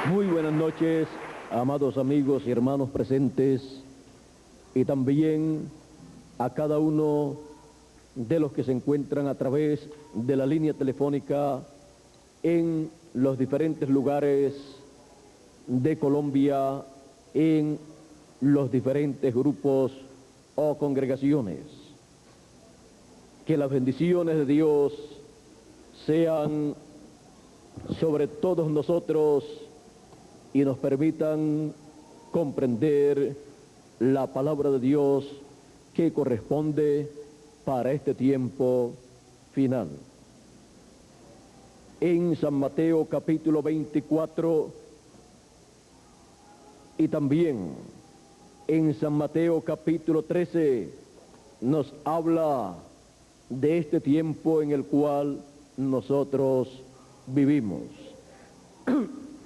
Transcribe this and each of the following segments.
Muy buenas noches, amados amigos y hermanos presentes, y también a cada uno de los que se encuentran a través de la línea telefónica en los diferentes lugares de Colombia, en los diferentes grupos o congregaciones. Que las bendiciones de Dios sean sobre todos nosotros y nos permitan comprender la palabra de Dios que corresponde para este tiempo final. En San Mateo capítulo 24 y también en San Mateo capítulo 13 nos habla de este tiempo en el cual nosotros vivimos.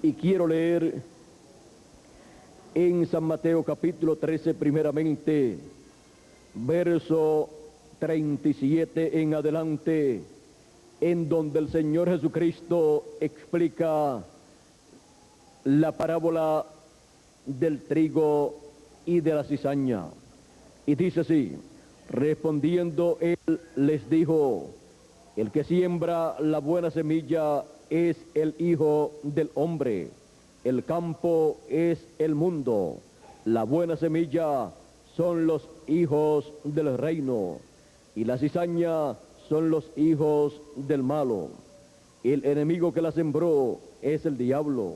Y quiero leer en San Mateo capítulo 13 primeramente, verso 37 en adelante, en donde el Señor Jesucristo explica la parábola del trigo y de la cizaña. Y dice así: respondiendo él les dijo, el que siembra la buena semilla es el Hijo del Hombre, el campo es el mundo, la buena semilla son los hijos del reino, y la cizaña son los hijos del malo. El enemigo que la sembró es el diablo,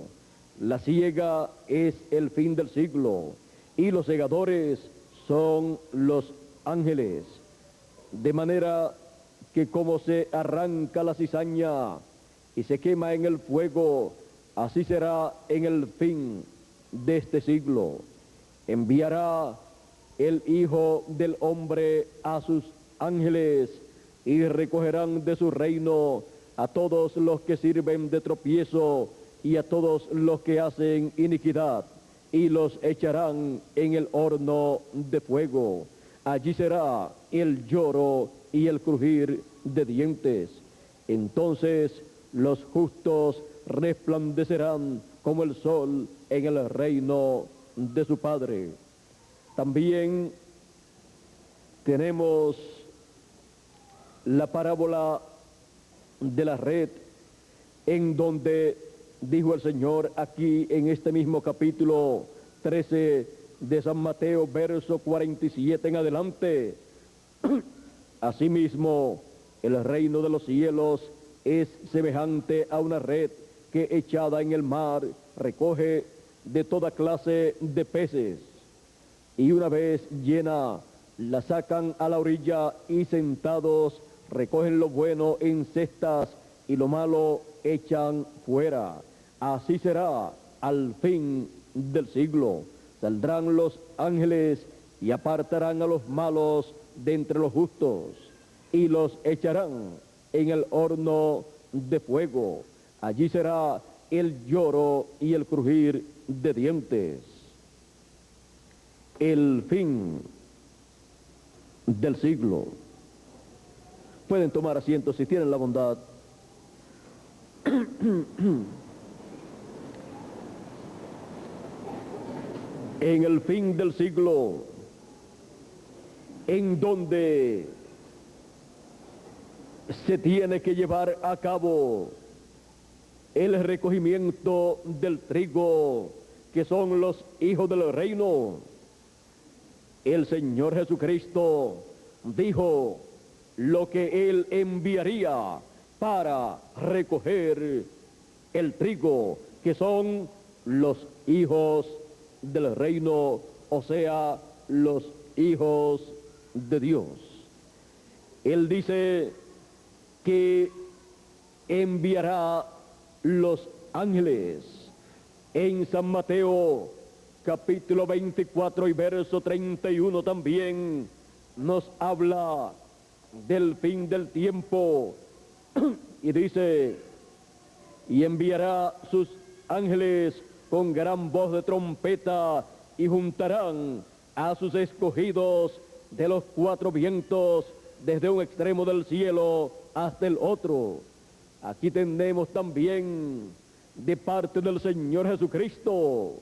la siega es el fin del siglo, y los segadores son los ángeles. De manera que como se arranca la cizaña y se quema en el fuego, así será en el fin de este siglo. Enviará el Hijo del Hombre a sus ángeles y recogerán de su reino a todos los que sirven de tropiezo y a todos los que hacen iniquidad, y los echarán en el horno de fuego. Allí será el lloro y el crujir de dientes. Entonces los justos resplandecerán como el sol en el reino de su Padre. También tenemos la parábola de la red, en donde dijo el Señor aquí en este mismo capítulo 13 de San Mateo, verso 47 en adelante. Asimismo, el reino de los cielos es semejante a una red que echada en el mar recoge de toda clase de peces, y una vez llena la sacan a la orilla y sentados recogen lo bueno en cestas y lo malo echan fuera. Así será al fin del siglo. Saldrán los ángeles y apartarán a los malos de entre los justos y los echarán en el horno de fuego. Allí será el lloro y el crujir de dientes. El fin del siglo. Pueden tomar asiento si tienen la bondad. En el fin del siglo, en donde se tiene que llevar a cabo el recogimiento del trigo, que son los hijos del reino, el Señor Jesucristo dijo lo que Él enviaría para recoger el trigo, que son los hijos del reino, o sea, los hijos de Dios. Él dice que enviará los ángeles. En San Mateo capítulo 24 y verso 31 también nos habla del fin del tiempo y dice: y enviará sus ángeles con gran voz de trompeta y juntarán a sus escogidos de los cuatro vientos, desde un extremo del cielo hasta el otro. Aquí tenemos también de parte del Señor Jesucristo,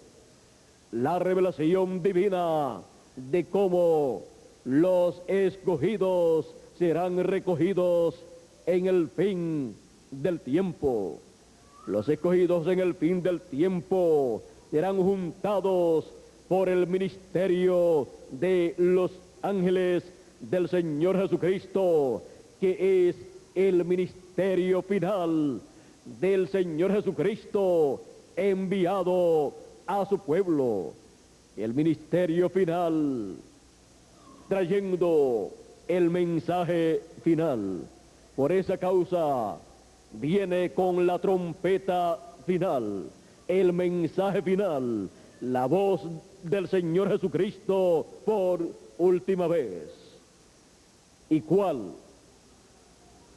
la revelación divina de cómo los escogidos serán recogidos en el fin del tiempo. Los escogidos en el fin del tiempo serán juntados por el ministerio de los ángeles del Señor Jesucristo, que es el ministerio final del Señor Jesucristo enviado a su pueblo. El ministerio final, trayendo el mensaje final. Por esa causa viene con la trompeta final, el mensaje final, la voz del Señor Jesucristo por última vez. ¿Y cuál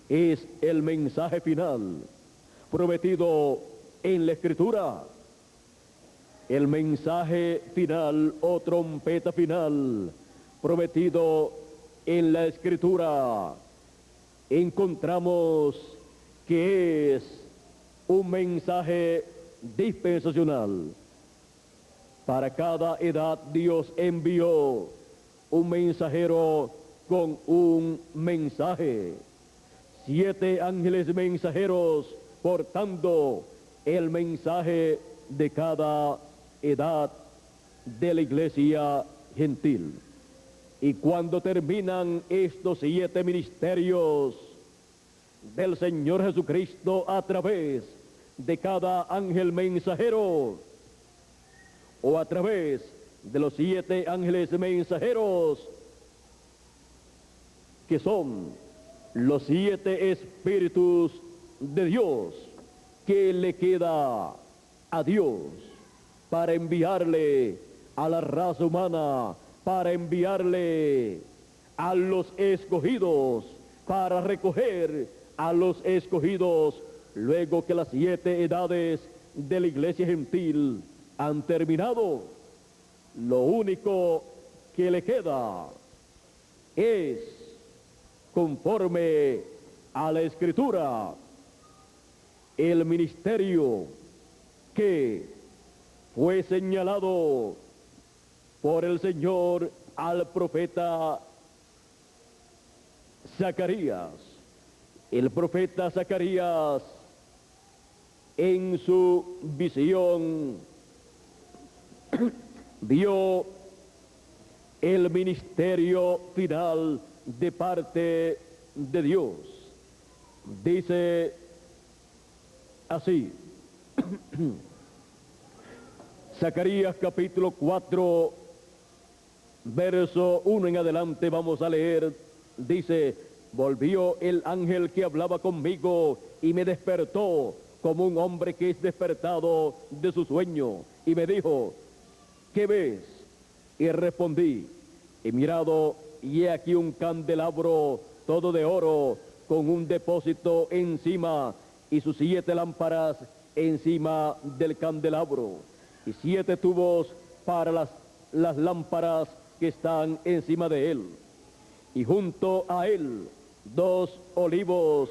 es el mensaje final prometido en la Escritura? El mensaje final o trompeta final prometido en la Escritura, encontramos que es un mensaje dispensacional. Para cada edad Dios envió un mensajero con un mensaje. 7 ángeles mensajeros portando el mensaje de cada edad de la iglesia gentil. Y cuando terminan estos 7 ministerios del Señor Jesucristo a través de cada ángel mensajero, o a través de los 7 ángeles mensajeros, que son los 7 espíritus de Dios, que le queda a Dios para enviarle a la raza humana, para enviarle a los escogidos, para recoger a los escogidos, luego que las 7 edades de la iglesia gentil han terminado. Lo único que le queda es, conforme a la Escritura, el ministerio que fue señalado por el Señor al profeta Zacarías. El profeta Zacarías, en su visión, vio el ministerio final de parte de Dios. Dice así, Zacarías capítulo 4, verso 1 en adelante, vamos a leer. Dice: volvió el ángel que hablaba conmigo y me despertó como un hombre que es despertado de su sueño, y me dijo: ¿qué ves? Y respondí: he mirado, y he aquí un candelabro todo de oro, con un depósito encima, y sus 7 lámparas encima del candelabro, y 7 tubos para las lámparas que están encima de él. Y junto a él 2 olivos,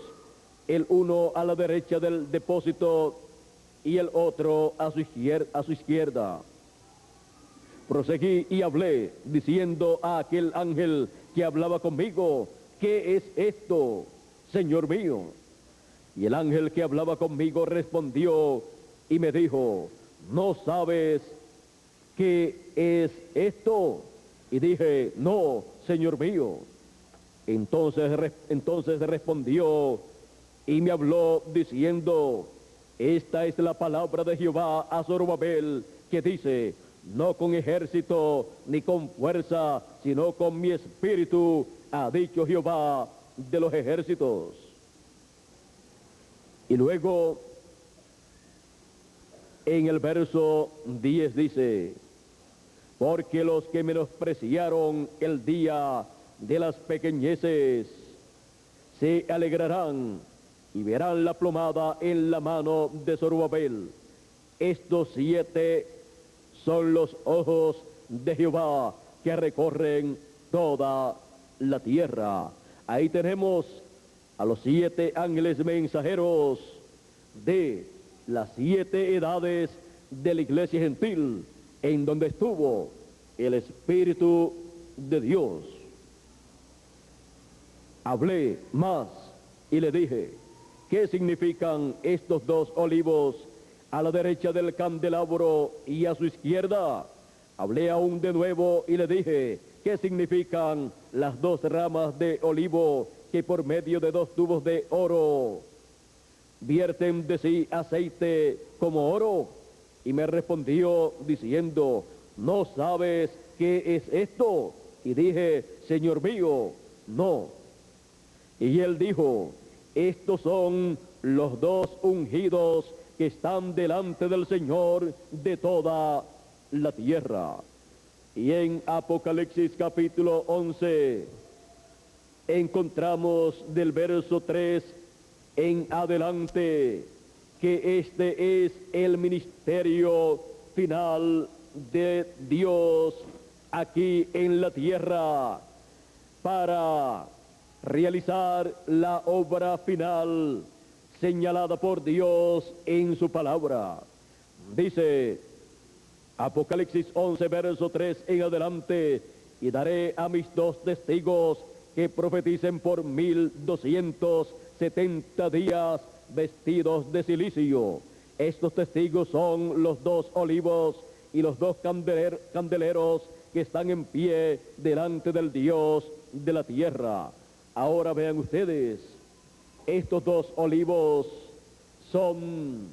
el uno a la derecha del depósito y el otro a su izquierda. Proseguí y hablé, diciendo a aquel ángel que hablaba conmigo: ¿qué es esto, Señor mío? Y el ángel que hablaba conmigo respondió y me dijo: ¿no sabes qué es esto? Y dije: no, Señor mío. Entonces respondió y me habló diciendo: esta es la palabra de Jehová a Zorobabel, que dice: no con ejército ni con fuerza, sino con mi espíritu, ha dicho Jehová de los ejércitos. Y luego en el verso 10 dice: porque los que menospreciaron el día de las pequeñeces se alegrarán y verán la plomada en la mano de Zorobabel. Estos 7 son los ojos de Jehová que recorren toda la tierra. Ahí tenemos a los 7 ángeles mensajeros de las 7 edades de la iglesia gentil, en donde estuvo el Espíritu de Dios. Hablé más y le dije, ¿qué significan estos 2 olivos a la derecha del candelabro y a su izquierda? Hablé aún de nuevo y le dije, ¿qué significan las 2 ramas de olivo que por medio de 2 tubos de oro vierten de sí aceite como oro? Y me respondió diciendo, ¿no sabes qué es esto? Y dije, Señor mío, no. Y él dijo, estos son los 2 ungidos que están delante del Señor de toda la tierra. Y en Apocalipsis capítulo 11 encontramos del verso 3 en adelante que este es el ministerio final de Dios aquí en la tierra para realizar la obra final señalada por Dios en su palabra. Dice Apocalipsis 11, verso 3 en adelante, y daré a mis 2 testigos que profeticen por 1270 días vestidos de cilicio. Estos testigos son los 2 olivos y los 2 candeleros que están en pie delante del Dios de la tierra. Ahora vean ustedes, estos 2 olivos son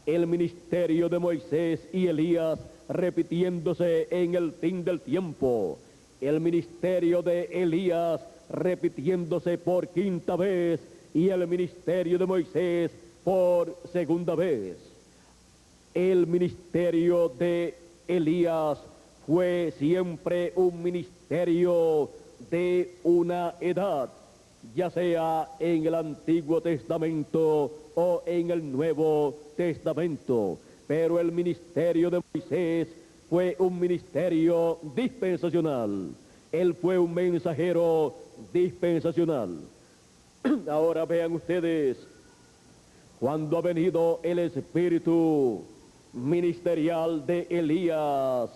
el ministerio de Moisés y Elías repitiéndose en el fin del tiempo. El ministerio de Elías repitiéndose por 5ª vez y el ministerio de Moisés por 2ª vez. El ministerio de Elías fue siempre un ministerio de una edad, ya sea en el Antiguo Testamento o en el Nuevo Testamento, pero el ministerio de Moisés fue un ministerio dispensacional. Él fue un mensajero dispensacional. Ahora vean ustedes, cuando ha venido el espíritu ministerial de Elías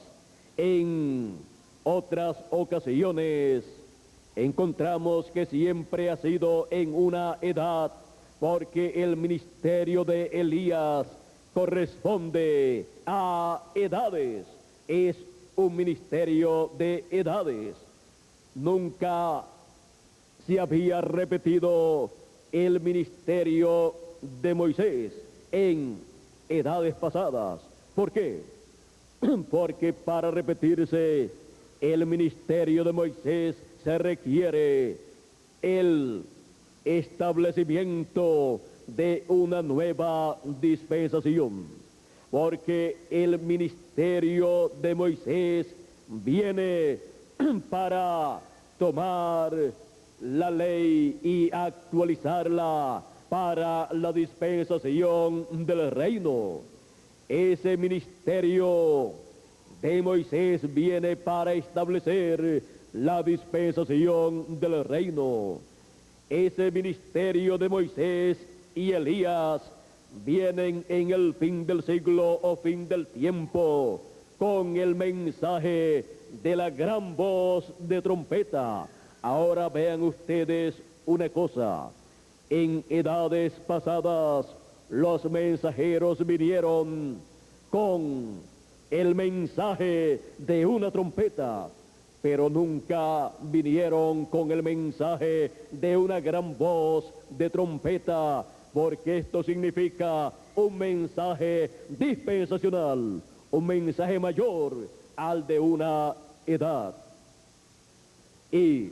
en otras ocasiones, encontramos que siempre ha sido en una edad, porque el ministerio de Elías corresponde a edades, es un ministerio de edades. Nunca se había repetido el ministerio de Moisés en edades pasadas. ¿Por qué? Porque para repetirse el ministerio de Moisés se requiere el establecimiento de una nueva dispensación, porque el ministerio de Moisés viene para tomar la ley y actualizarla para la dispensación del reino. Ese ministerio de Moisés viene para establecer la dispensación del reino. Ese ministerio de Moisés y Elías vienen en el fin del siglo o fin del tiempo con el mensaje de la gran voz de trompeta. Ahora vean ustedes una cosa. En edades pasadas los mensajeros vinieron con el mensaje de una trompeta, pero nunca vinieron con el mensaje de una gran voz de trompeta, porque esto significa un mensaje dispensacional, un mensaje mayor al de una edad. Y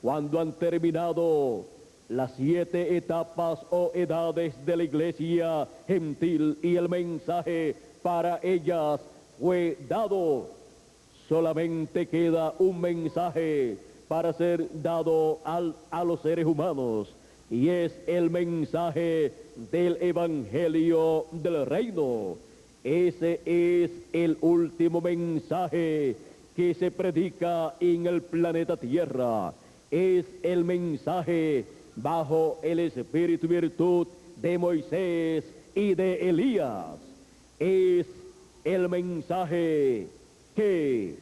cuando han terminado las 7 etapas o edades de la iglesia gentil y el mensaje para ellas fue dado, solamente queda un mensaje para ser dado a los seres humanos, y es el mensaje del Evangelio del Reino. Ese es el último mensaje que se predica en el planeta Tierra. Es el mensaje bajo el espíritu y virtud de Moisés y de Elías es el mensaje que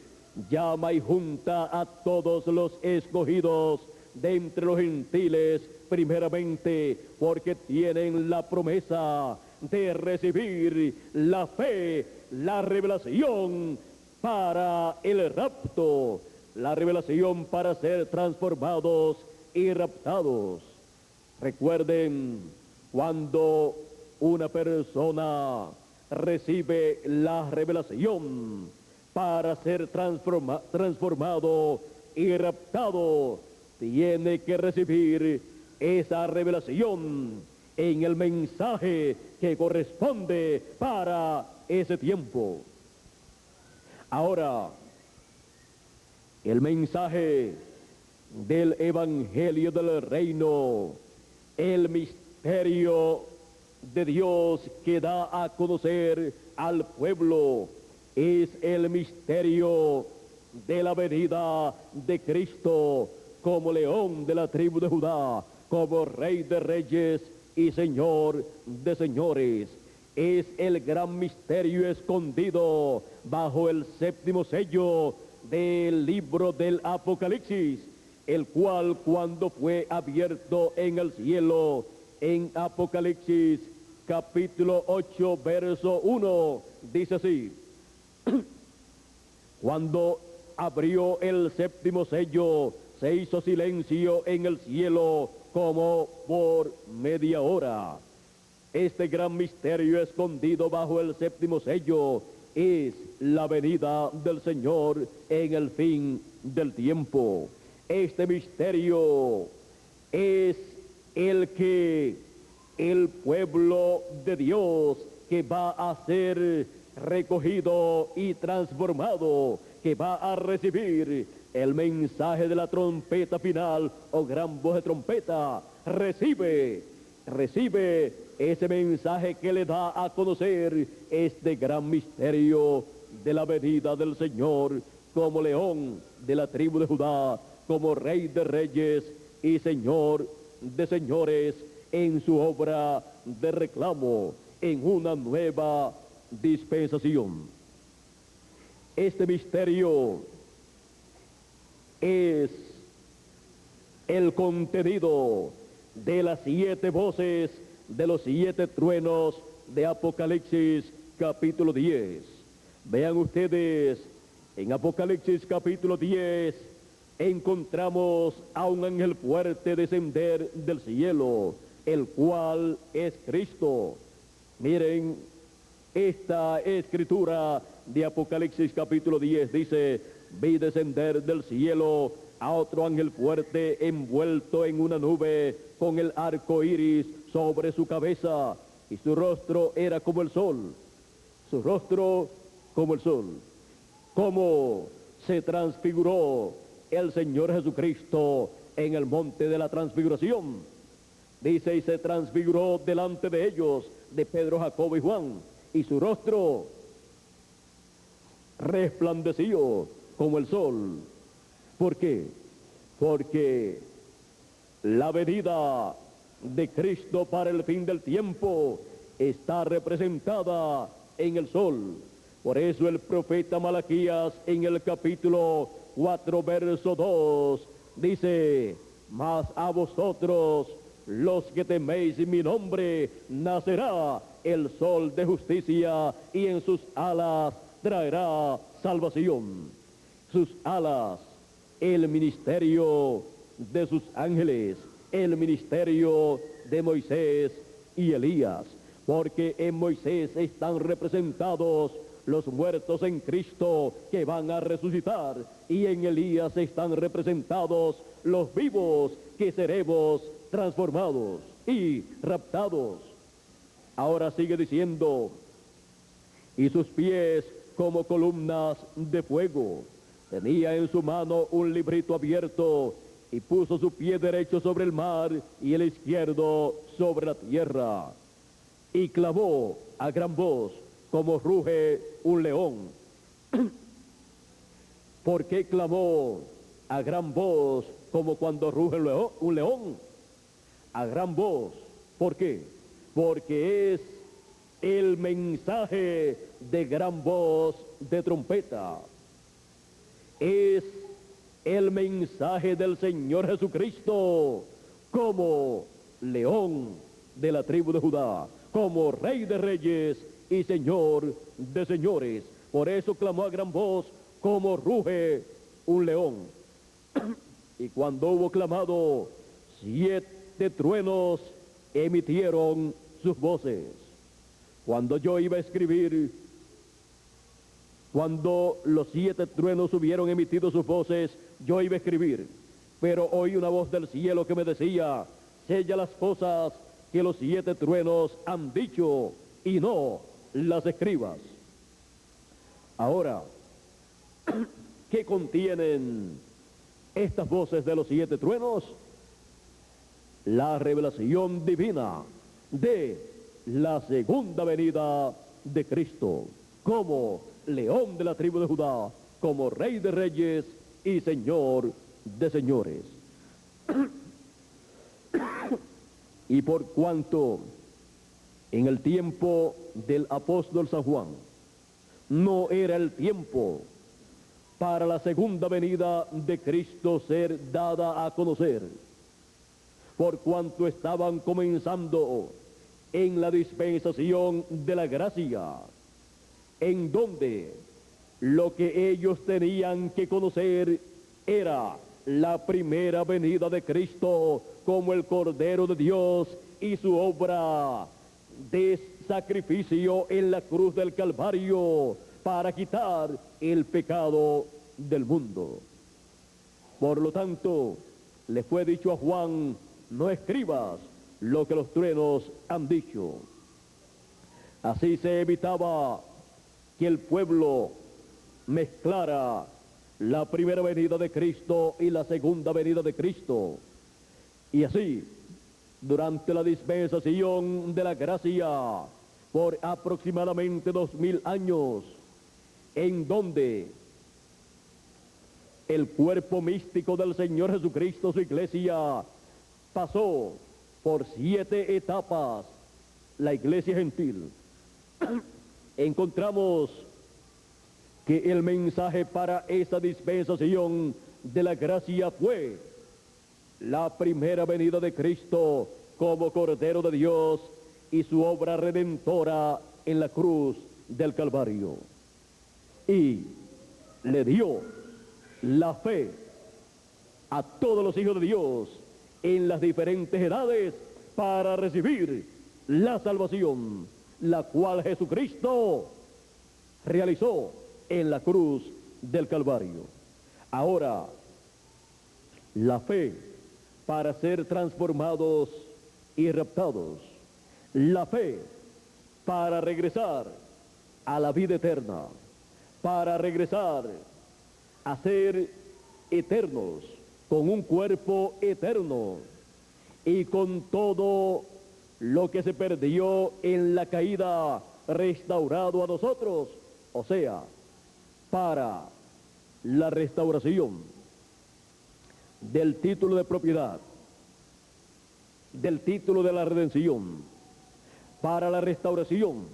llama y junta a todos los escogidos de entre los gentiles, primeramente porque tienen la promesa de recibir la fe, la revelación para el rapto, la revelación para ser transformados y raptados. Recuerden, cuando una persona recibe la revelación para ser transformado y raptado, tiene que recibir esa revelación en el mensaje que corresponde para ese tiempo. Ahora, el mensaje del Evangelio del Reino, el misterio de Dios que da a conocer al pueblo, es el misterio de la venida de Cristo como león de la tribu de Judá, como Rey de reyes y Señor de señores. Es el gran misterio escondido bajo el séptimo sello del libro del Apocalipsis, el cual, cuando fue abierto en el cielo, en Apocalipsis capítulo 8, verso 1, dice así: cuando abrió el séptimo sello, se hizo silencio en el cielo como por media hora. Este gran misterio escondido bajo el séptimo sello es la venida del Señor en el fin del tiempo. Este misterio es el que el pueblo de Dios, que va a ser recogido y transformado, que va a recibir el mensaje de la trompeta final o gran voz de trompeta, recibe ese mensaje que le da a conocer este gran misterio de la venida del Señor como león de la tribu de Judá, como Rey de reyes y Señor de señores, en su obra de reclamo en una nueva dispensación. Este misterio es el contenido de las 7 voces de los 7 truenos de Apocalipsis capítulo 10. Vean ustedes, en Apocalipsis capítulo 10 encontramos a un ángel fuerte descender del cielo, el cual es Cristo. Miren, esta escritura de Apocalipsis capítulo 10 dice: vi descender del cielo a otro ángel fuerte envuelto en una nube con el arco iris sobre su cabeza, y su rostro era como el sol. Su rostro como el sol. Cómo se transfiguró el Señor Jesucristo en el monte de la transfiguración. Dice: y se transfiguró delante de ellos, de Pedro, Jacobo y Juan, y su rostro resplandeció como el sol. ¿Por qué? Porque la venida de Cristo para el fin del tiempo está representada en el sol. Por eso el profeta Malaquías, en el capítulo 4, verso 2, dice: mas a vosotros, los que teméis mi nombre, nacerá el sol de justicia, y en sus alas traerá salvación. Sus alas, el ministerio de sus ángeles, el ministerio de Moisés y Elías, porque en Moisés están representados los muertos en Cristo que van a resucitar, y en Elías están representados los vivos que seremos transformados y raptados. Ahora sigue diciendo: y sus pies como columnas de fuego. Tenía en su mano un librito abierto, y puso su pie derecho sobre el mar y el izquierdo sobre la tierra. Y clamó a gran voz, como ruge un león. ¿Por qué clamó a gran voz como cuando ruge un león? A gran voz. ¿Por qué? Porque es el mensaje de gran voz de trompeta. Es el mensaje del Señor Jesucristo como león de la tribu de Judá, como Rey de reyes y Señor de señores. Por eso clamó a gran voz como ruge un león. Y cuando hubo clamado, 7 truenos emitieron sus voces. Cuando yo iba a escribir, cuando los 7 truenos hubieron emitido sus voces, yo iba a escribir, pero oí una voz del cielo que me decía: sella las cosas que los 7 truenos han dicho y no las escribas. Ahora, ¿qué contienen estas voces de los 7 truenos? La revelación divina de la segunda venida de Cristo, como león de la tribu de Judá, como Rey de reyes y Señor de señores. Y por cuanto en el tiempo del apóstol San Juan no era el tiempo para la segunda venida de Cristo ser dada a conocer, por cuanto estaban comenzando en la dispensación de la gracia, en donde lo que ellos tenían que conocer era la primera venida de Cristo como el Cordero de Dios y su obra de sacrificio en la cruz del Calvario para quitar el pecado del mundo. Por lo tanto, le fue dicho a Juan: no escribas lo que los truenos han dicho. Así se evitaba que el pueblo mezclara la primera venida de Cristo y la segunda venida de Cristo. Y así, durante la dispensación de la gracia, por aproximadamente 2000 años, en donde el cuerpo místico del Señor Jesucristo, su iglesia, pasó por 7 etapas, la iglesia gentil, encontramos que el mensaje para esa dispensación de la gracia fue la primera venida de Cristo como Cordero de Dios y su obra redentora en la cruz del Calvario. Y le dio la fe a todos los hijos de Dios en las diferentes edades para recibir la salvación, la cual Jesucristo realizó en la cruz del Calvario. Ahora, la fe para ser transformados y raptados, la fe para regresar a la vida eterna, para regresar a ser eternos, con un cuerpo eterno y con todo lo que se perdió en la caída restaurado a nosotros, o sea, para la restauración del título de propiedad, del título de la redención, para la restauración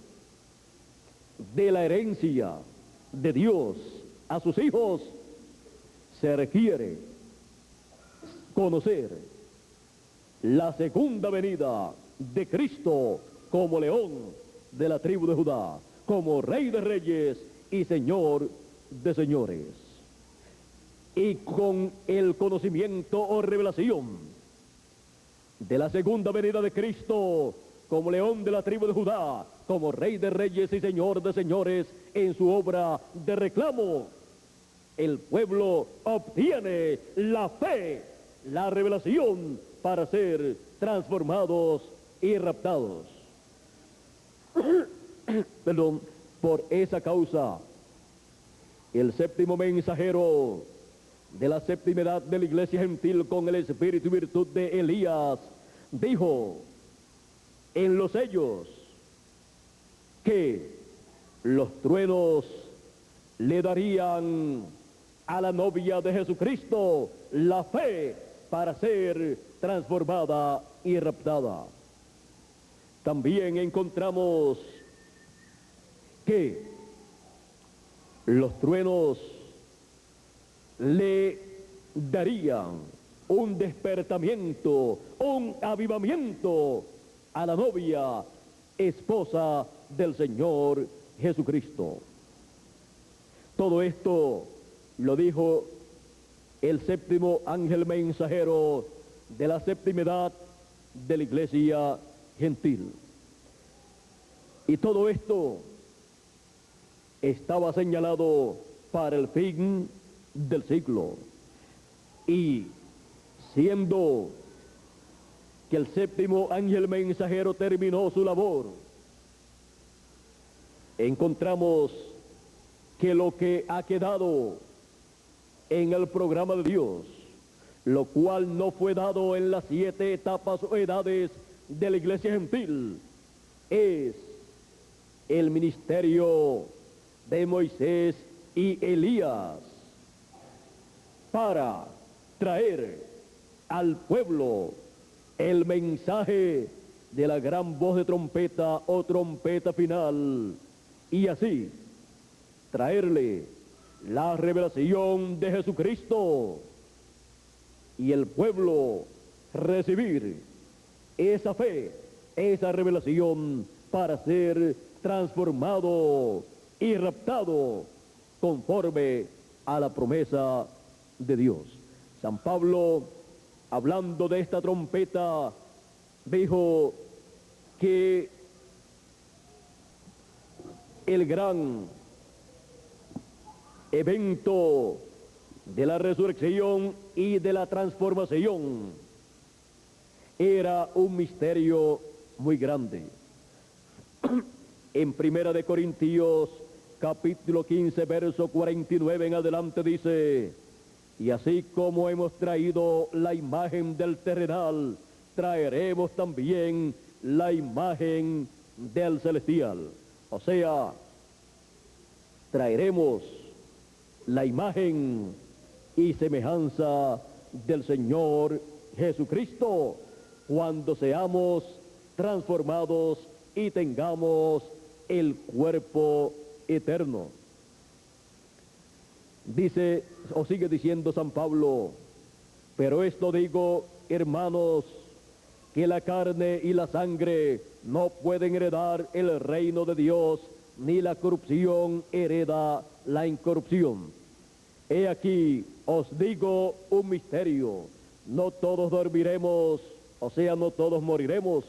de la herencia de Dios a sus hijos, se requiere conocer la segunda venida de Cristo como león de la tribu de Judá, como Rey de reyes y Señor de señores. Y con el conocimiento o revelación de la segunda venida de Cristo como león de la tribu de Judá, como Rey de reyes y Señor de señores en su obra de reclamo, el pueblo obtiene la fe, la revelación para ser transformados y raptados. Perdón, por esa causa, el séptimo mensajero de la séptima edad de la iglesia gentil con el espíritu y virtud de Elías dijo en los sellos que los truenos le darían a la novia de Jesucristo la fe para ser transformada y raptada. También encontramos que los truenos le darían un despertamiento, un avivamiento a la novia, esposa del Señor Jesucristo. Todo esto lo dijo el séptimo ángel mensajero de la séptima edad de la iglesia gentil. Y todo esto estaba señalado para el fin del siglo. Y siendo que el séptimo ángel mensajero terminó su labor, encontramos que lo que ha quedado en el programa de Dios, lo cual no fue dado en las 7 etapas o edades de la iglesia gentil, es el ministerio de Moisés y Elías para traer al pueblo el mensaje de la gran voz de trompeta o trompeta final, y así traerle la revelación de Jesucristo y el pueblo recibir esa fe, esa revelación para ser transformado y raptado conforme a la promesa de Dios. San Pablo, hablando de esta trompeta, dijo que el gran evento de la resurrección y de la transformación era un misterio muy grande. En Primera de Corintios, capítulo 15, verso 49 en adelante dice: y así como hemos traído la imagen del terrenal, traeremos también la imagen del celestial. O sea, traeremos la imagen y semejanza del Señor Jesucristo cuando seamos transformados y tengamos el cuerpo eterno. Dice, o sigue diciendo San Pablo: pero esto digo, hermanos, que la carne y la sangre no pueden heredar el reino de Dios, ni la corrupción hereda la incorrupción. He aquí, os digo un misterio: no todos dormiremos, o sea, no todos moriremos,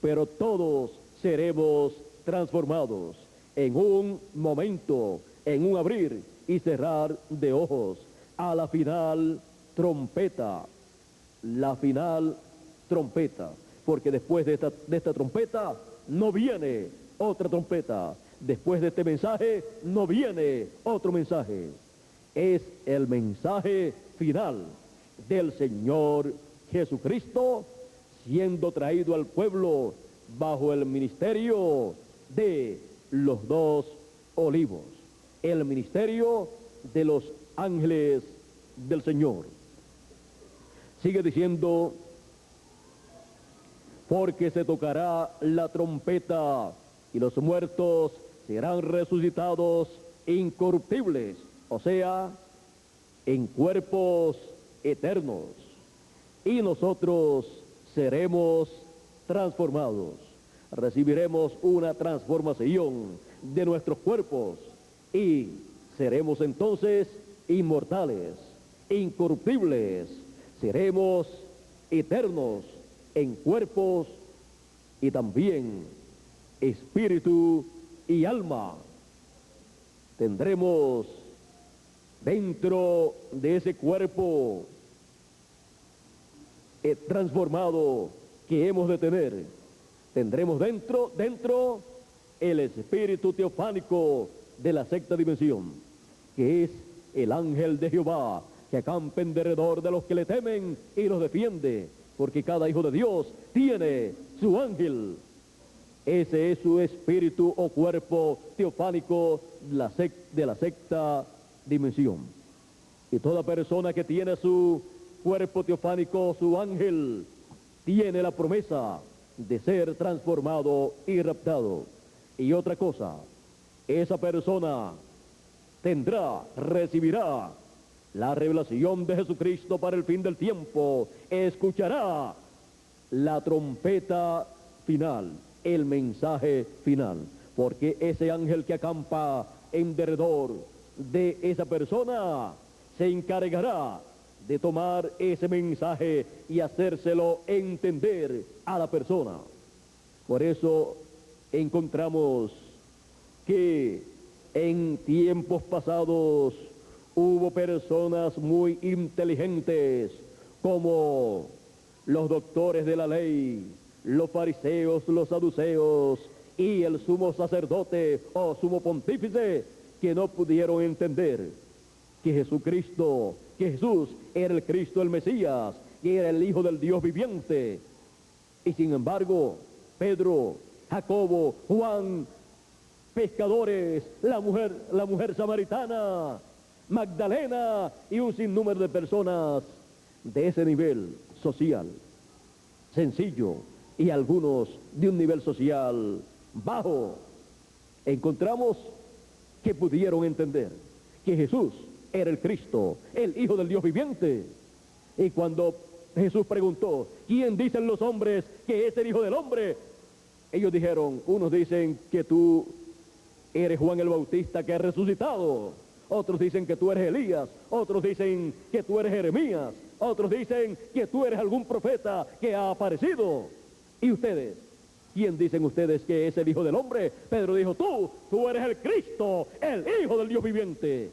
pero todos seremos transformados en un momento, en un abrir y cerrar de ojos, a la final trompeta, la final trompeta, porque después de esta trompeta no viene otra trompeta, después de este mensaje no viene otro mensaje, es el mensaje final del Señor Jesucristo siendo traído al pueblo bajo el ministerio de los 2 olivos, el ministerio de los ángeles del Señor. Sigue diciendo: porque se tocará la trompeta y los muertos serán resucitados incorruptibles, o sea, en cuerpos eternos, y nosotros seremos transformados, recibiremos una transformación de nuestros cuerpos y seremos entonces inmortales, incorruptibles, seremos eternos en cuerpos y también espíritu y alma. Tendremos dentro de ese cuerpo transformado que hemos de tener, tendremos dentro el espíritu teofánico de la sexta dimensión, que es el ángel de Jehová, que acampa en derredor de los que le temen y los defiende, porque cada hijo de Dios tiene su ángel. Ese es su espíritu o cuerpo teofánico de la sexta dimensión. Y toda persona que tiene su cuerpo teofánico, su ángel, tiene la promesa de ser transformado y raptado. Y otra cosa, esa persona recibirá la revelación de Jesucristo para el fin del tiempo, escuchará la trompeta final, el mensaje final, porque ese ángel que acampa en derredor de esa persona se encargará de tomar ese mensaje y hacérselo entender a la persona. Por eso encontramos que en tiempos pasados hubo personas muy inteligentes como los doctores de la ley, los fariseos, los saduceos y el sumo sacerdote o sumo pontífice, que no pudieron entender que Jesús era el Cristo, el Mesías, que era el Hijo del Dios viviente. Y sin embargo, Pedro, Jacobo, Juan, pescadores, la mujer samaritana, Magdalena y un sinnúmero de personas de ese nivel social sencillo y algunos de un nivel social bajo, encontramos que pudieron entender que Jesús era el Cristo, el Hijo del Dios viviente. Y cuando Jesús preguntó, ¿quién dicen los hombres que es el Hijo del Hombre? Ellos dijeron, unos dicen que tú eres Juan el Bautista que ha resucitado, otros dicen que tú eres Elías, otros dicen que tú eres Jeremías, otros dicen que tú eres algún profeta que ha aparecido. ¿Y ustedes? ¿Quién dicen ustedes que es el Hijo del Hombre? Pedro dijo, tú eres el Cristo, el Hijo del Dios viviente.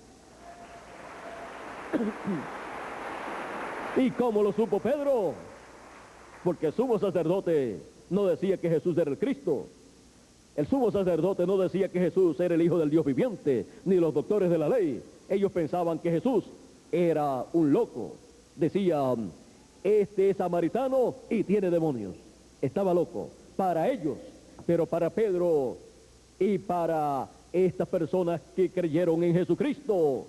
¿Y cómo lo supo Pedro? Porque el sumo sacerdote no decía que Jesús era el Cristo. El sumo sacerdote no decía que Jesús era el Hijo del Dios viviente, ni los doctores de la ley. Ellos pensaban que Jesús era un loco. Decían, este es samaritano y tiene demonios. Estaba loco para ellos, pero para Pedro y para estas personas que creyeron en Jesucristo,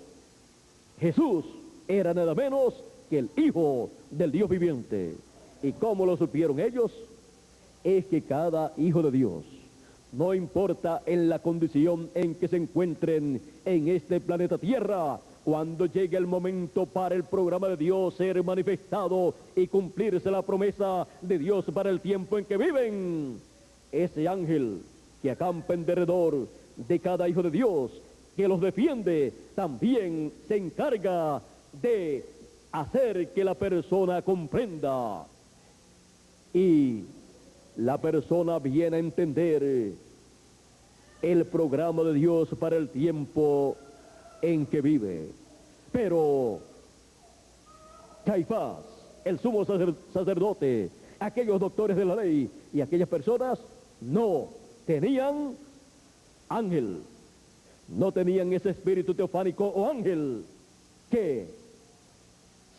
Jesús era nada menos que el Hijo del Dios viviente. ¿Y cómo lo supieron ellos? Es que cada hijo de Dios, no importa en la condición en que se encuentren en este planeta Tierra, cuando llegue el momento para el programa de Dios ser manifestado y cumplirse la promesa de Dios para el tiempo en que viven, ese ángel que acampa en derredor de cada hijo de Dios, que los defiende, también se encarga de hacer que la persona comprenda. Y la persona viene a entender el programa de Dios para el tiempo en que vive. Pero Caifás, el sumo sacerdote, aquellos doctores de la ley y aquellas personas no tenían ángel, no tenían ese espíritu teofánico o ángel que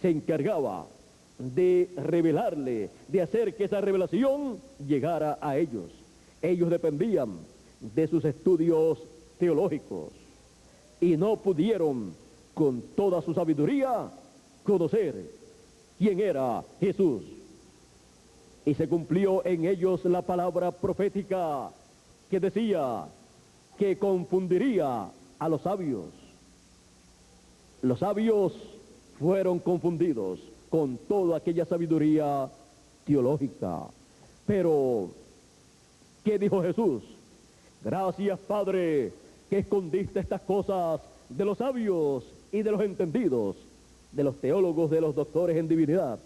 se encargaba de revelarle, de hacer que esa revelación llegara a ellos. Ellos dependían de sus estudios teológicos y no pudieron con toda su sabiduría conocer quién era Jesús. Y se cumplió en ellos la palabra profética que decía que confundiría a los sabios. Los sabios fueron confundidos con toda aquella sabiduría teológica. Pero, ¿qué dijo Jesús? Gracias, Padre, que escondiste estas cosas de los sabios y de los entendidos, de los teólogos, de los doctores en divinidad,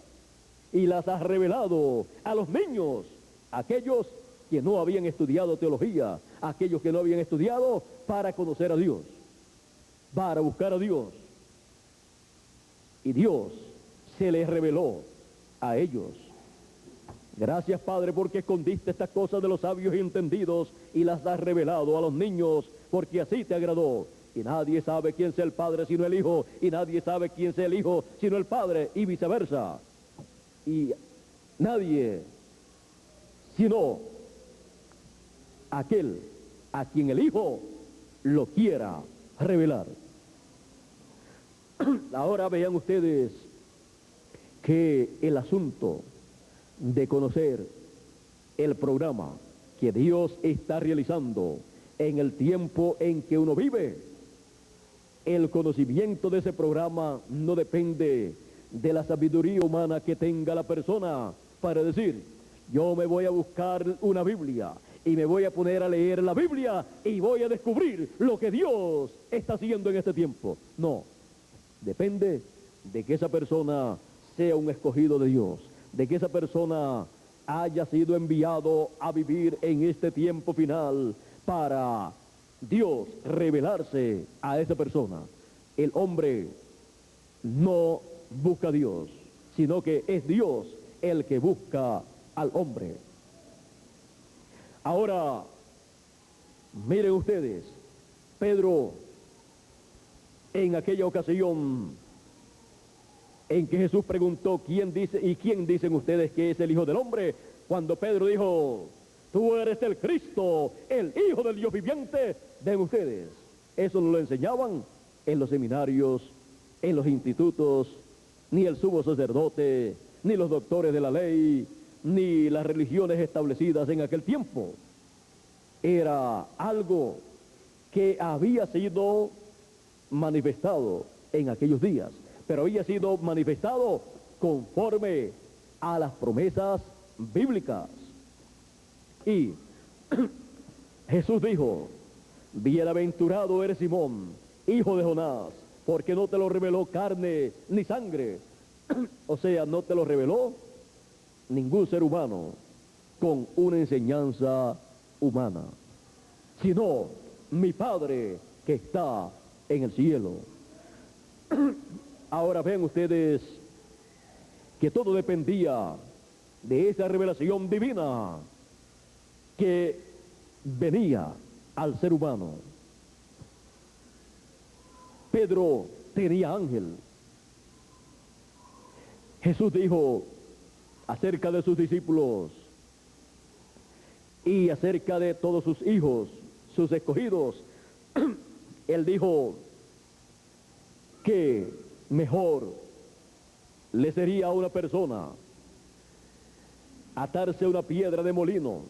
y las has revelado a los niños, aquellos que no habían estudiado teología, aquellos que no habían estudiado para conocer a Dios, para buscar a Dios. Y Dios se les reveló a ellos. Gracias, Padre, porque escondiste estas cosas de los sabios y entendidos y las has revelado a los niños, porque así te agradó. Y nadie sabe quién sea el Padre sino el Hijo, y nadie sabe quién sea el Hijo sino el Padre, y viceversa. Y nadie sino aquel a quien el Hijo lo quiera revelar. Ahora vean ustedes que el asunto de conocer el programa que Dios está realizando en el tiempo en que uno vive. El conocimiento de ese programa no depende de la sabiduría humana que tenga la persona para decir, yo me voy a buscar una Biblia y me voy a poner a leer la Biblia y voy a descubrir lo que Dios está haciendo en este tiempo. No, depende de que esa persona sea un escogido de Dios, de que esa persona haya sido enviado a vivir en este tiempo final para Dios revelarse a esa persona. El hombre no busca a Dios, sino que es Dios el que busca al hombre. Ahora, miren ustedes, Pedro, en aquella ocasión en que Jesús preguntó, ¿quién dicen ustedes que es el Hijo del Hombre? Cuando Pedro dijo, tú eres el Cristo, el Hijo del Dios viviente. Ven ustedes, eso no lo enseñaban en los seminarios, en los institutos, ni el sumo sacerdote, ni los doctores de la ley, ni las religiones establecidas en aquel tiempo. Era algo que había sido manifestado en aquellos días, pero había sido manifestado conforme a las promesas bíblicas. Y Jesús dijo, bienaventurado eres Simón, hijo de Jonás, porque no te lo reveló carne ni sangre. O sea, no te lo reveló ningún ser humano con una enseñanza humana, sino mi Padre que está en el cielo. Ahora ven ustedes que todo dependía de esa revelación divina que venía al ser humano. Pedro tenía ángel. Jesús dijo acerca de sus discípulos y acerca de todos sus hijos, sus escogidos, él dijo que mejor le sería a una persona atarse una piedra de molino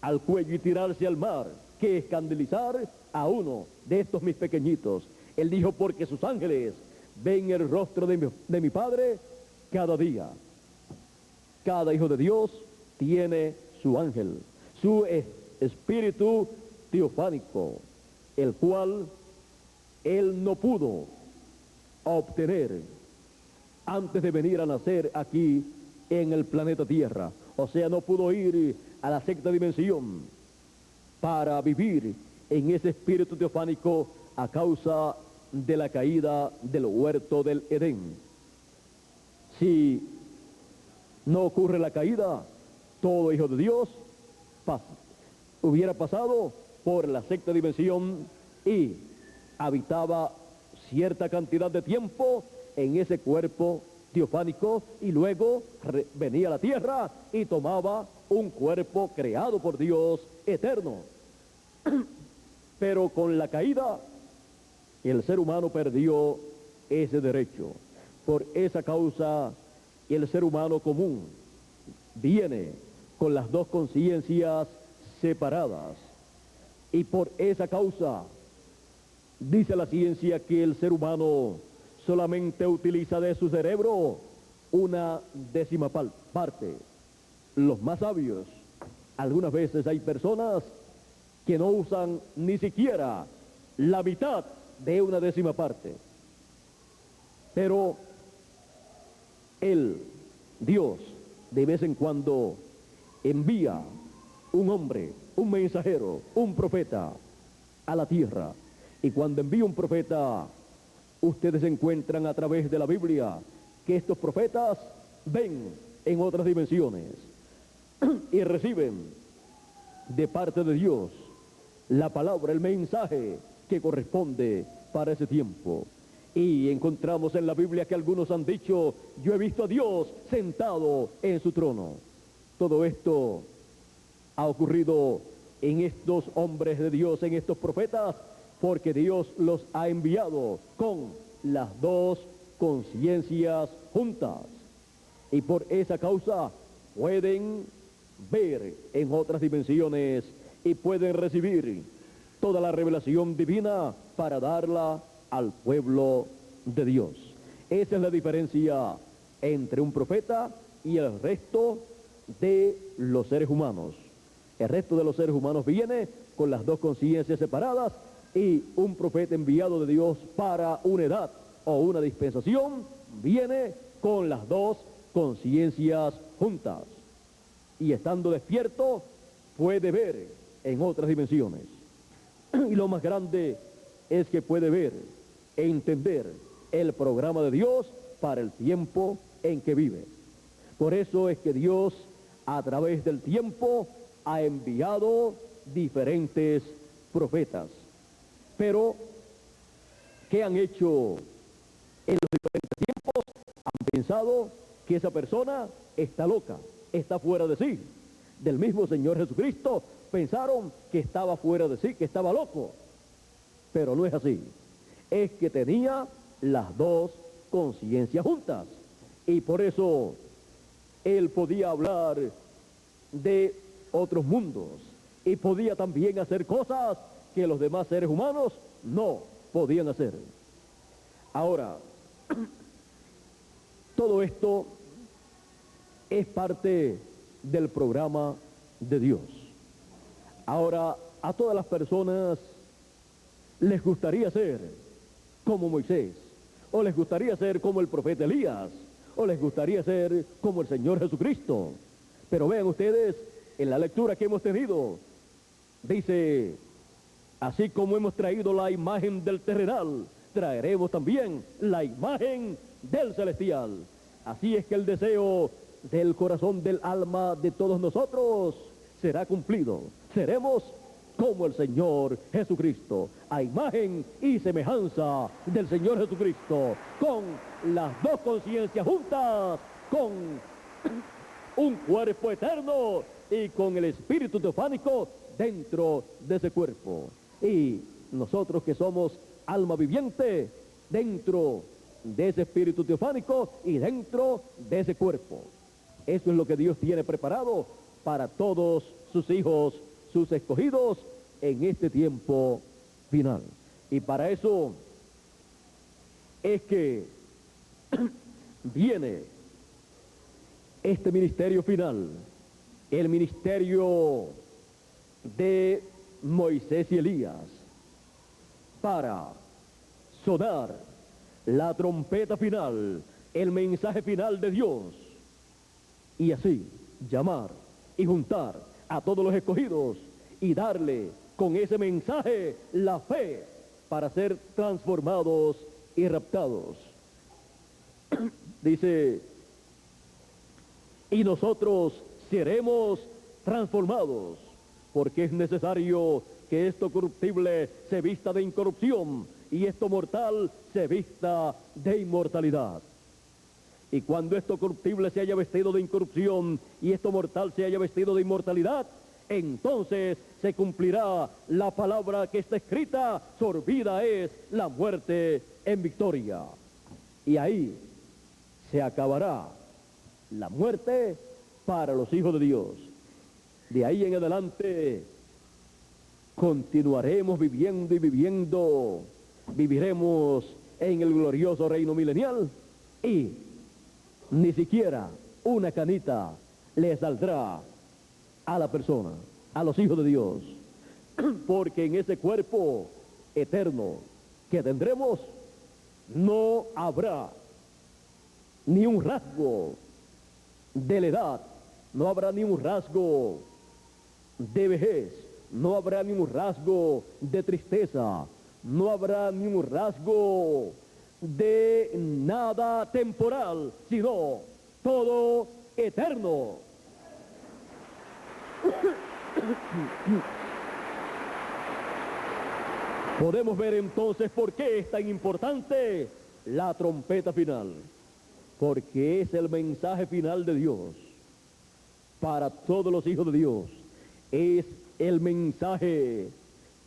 al cuello y tirarse al mar que escandalizar a uno de estos mis pequeñitos. Él dijo, porque sus ángeles ven el rostro de mi Padre cada día. Cada hijo de Dios tiene su ángel, su espíritu teofánico, el cual él no pudo obtener antes de venir a nacer aquí en el planeta Tierra. O sea, no pudo ir a la sexta dimensión para vivir en ese espíritu teofánico a causa de la caída del huerto del Edén. Si no ocurre la caída, todo hijo de Dios hubiera pasado por la sexta dimensión y habitaba cierta cantidad de tiempo en ese cuerpo teofánico y luego venía a la tierra y tomaba un cuerpo creado por Dios eterno. Pero con la caída, el ser humano perdió ese derecho. Por esa causa, el ser humano común viene con las dos conciencias separadas. Y por esa causa, dice la ciencia que el ser humano solamente utiliza de su cerebro una décima parte. Los más sabios, algunas veces hay personas que no usan ni siquiera la mitad de una décima parte. Pero Dios, de vez en cuando envía un hombre, un mensajero, un profeta a la tierra. Y cuando envía un profeta, ustedes encuentran a través de la Biblia que estos profetas ven en otras dimensiones y reciben de parte de Dios la palabra, el mensaje que corresponde para ese tiempo. Y encontramos en la Biblia que algunos han dicho, yo he visto a Dios sentado en su trono. Todo esto ha ocurrido en estos hombres de Dios, en estos profetas, porque Dios los ha enviado con las dos conciencias juntas. Y por esa causa pueden ver en otras dimensiones y pueden recibir toda la revelación divina para darla al pueblo de Dios. Esa es la diferencia entre un profeta y el resto de los seres humanos. El resto de los seres humanos viene con las dos conciencias separadas, y un profeta enviado de Dios para una edad o una dispensación viene con las dos conciencias juntas, y estando despierto puede ver en otras dimensiones. Y lo más grande es que puede ver e entender el programa de Dios para el tiempo en que vive. Por eso es que Dios, a través del tiempo, ha enviado diferentes profetas. Pero, ¿qué han hecho en los diferentes tiempos? Han pensado que esa persona está loca, está fuera de sí. Del mismo Señor Jesucristo pensaron que estaba fuera de sí, que estaba loco. Pero no es así. Es que tenía las dos conciencias juntas. Y por eso él podía hablar de otros mundos y podía también hacer cosas que los demás seres humanos no podían hacer. Ahora, todo esto es parte del programa de Dios. Ahora, a todas las personas les gustaría ser como Moisés, o les gustaría ser como el profeta Elías, o les gustaría ser como el Señor Jesucristo. Pero vean ustedes, en la lectura que hemos tenido, dice: así como hemos traído la imagen del terrenal, traeremos también la imagen del celestial. Así es que el deseo del corazón, del alma de todos nosotros será cumplido. Seremos como el Señor Jesucristo, a imagen y semejanza del Señor Jesucristo, con las dos conciencias juntas, con un cuerpo eterno y con el espíritu teofánico dentro de ese cuerpo. Y nosotros que somos alma viviente dentro de ese espíritu teofánico y dentro de ese cuerpo. Eso es lo que Dios tiene preparado para todos sus hijos, sus escogidos en este tiempo final. Y para eso es que viene este ministerio final, el ministerio de Moisés y Elías, para sonar la trompeta final, el mensaje final de Dios, y así llamar y juntar a todos los escogidos y darle con ese mensaje la fe para ser transformados y raptados. Dice: y nosotros seremos transformados, porque es necesario que esto corruptible se vista de incorrupción y esto mortal se vista de inmortalidad. Y cuando esto corruptible se haya vestido de incorrupción y esto mortal se haya vestido de inmortalidad, entonces se cumplirá la palabra que está escrita: sorbida es la muerte en victoria. Y ahí se acabará la muerte para los hijos de Dios. De ahí en adelante continuaremos viviendo y viviendo. Viviremos en el glorioso reino milenial y ni siquiera una canita le saldrá a la persona, a los hijos de Dios, porque en ese cuerpo eterno que tendremos no habrá ni un rasgo de la edad, no habrá ni un rasgo de vejez, no habrá ni un rasgo de tristeza, no habrá ni un rasgo de nada temporal, sino todo eterno. Podemos ver entonces por qué es tan importante la trompeta final, porque es el mensaje final de Dios para todos los hijos de Dios. Es el mensaje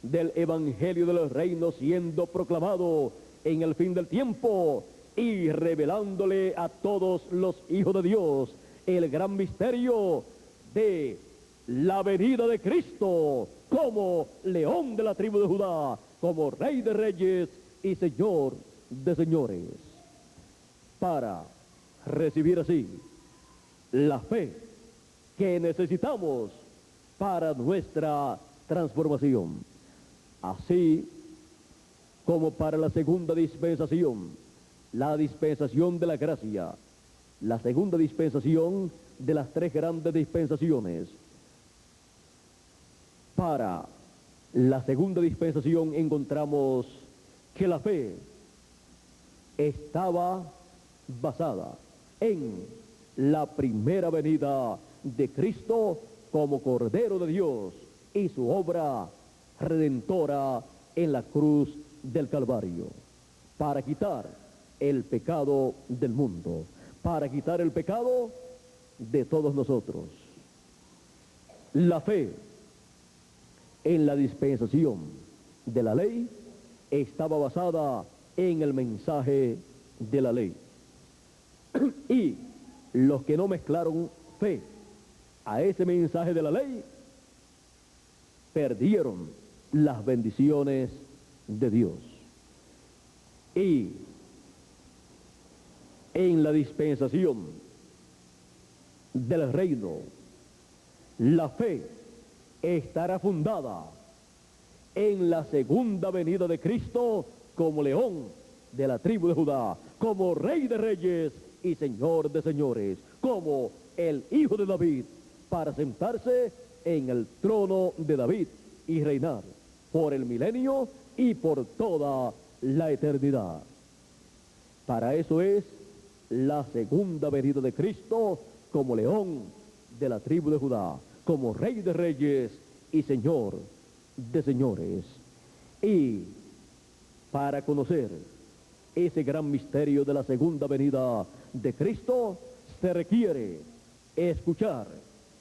del evangelio de los reinos siendo proclamado en el fin del tiempo y revelándole a todos los hijos de Dios el gran misterio de la venida de Cristo como león de la tribu de Judá, como rey de reyes y señor de señores, para recibir así la fe que necesitamos para nuestra transformación. Así como para la segunda dispensación, la dispensación de la gracia, la segunda dispensación de las tres grandes dispensaciones. Para la segunda dispensación encontramos que la fe estaba basada en la primera venida de Cristo como Cordero de Dios y su obra redentora en la cruz del Calvario, para quitar el pecado del mundo, para quitar el pecado de todos nosotros. La fe en la dispensación de la ley estaba basada en el mensaje de la ley. Y los que no mezclaron fe a ese mensaje de la ley perdieron las bendiciones de Dios. Y en la dispensación del reino, la fe estará fundada en la segunda venida de Cristo como león de la tribu de Judá, como rey de reyes y señor de señores, como el hijo de David, para sentarse en el trono de David y reinar por el milenio y por toda la eternidad. Para eso es la segunda venida de Cristo como león de la tribu de Judá, como rey de reyes y señor de señores. Y para conocer ese gran misterio de la segunda venida de Cristo, se requiere escuchar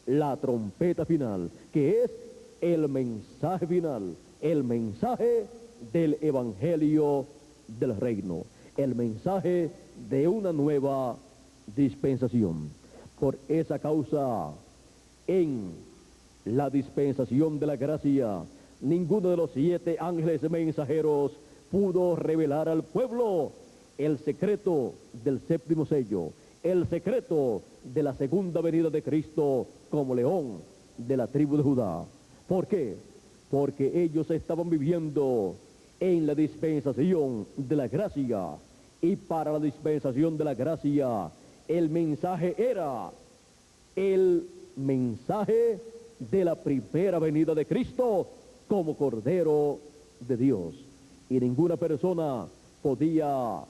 la trompeta final, que es el mensaje final, el mensaje del evangelio del reino, el mensaje de una nueva dispensación. Por esa causa, en la dispensación de la gracia, ninguno de los 7 ángeles mensajeros pudo revelar al pueblo el secreto del séptimo sello, el secreto de la segunda venida de Cristo como león de la tribu de Judá. ¿Por qué? Porque ellos estaban viviendo en la dispensación de la gracia, y para la dispensación de la gracia el mensaje era el mensaje de la primera venida de Cristo como Cordero de Dios, y ninguna persona podía